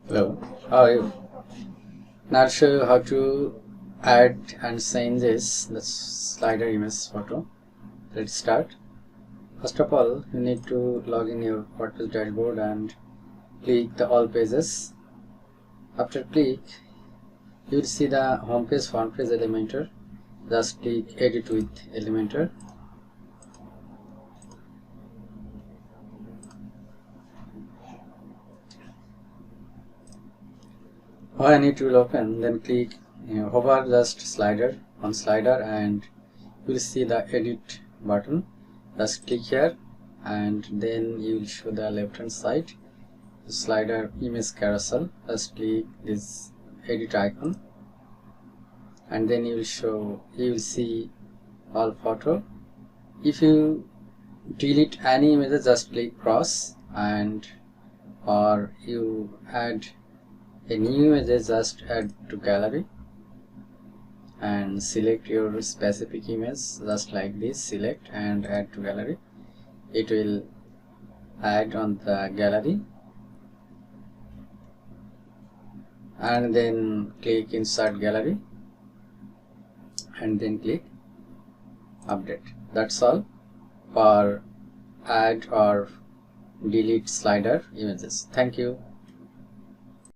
Hello, how are you? Now I'll show you how to add and change the slider image photo. Let's start. First of all, you need to log in your WordPress dashboard and click the all pages. After click, you will see the home page, front page, Elementor. Just click edit with Elementor. When it will open, then click hover just slider on slider and you will see the edit button. Just click here and then you will show the left hand side slider image carousel. Just click this edit icon and then you will see all photo. If you delete any image, just click cross, and or you add a new image, just add to gallery and select your specific image just like this, select and add to gallery. It will add on the gallery and then click insert gallery and then click update. That's all for add or delete slider images. Thank you.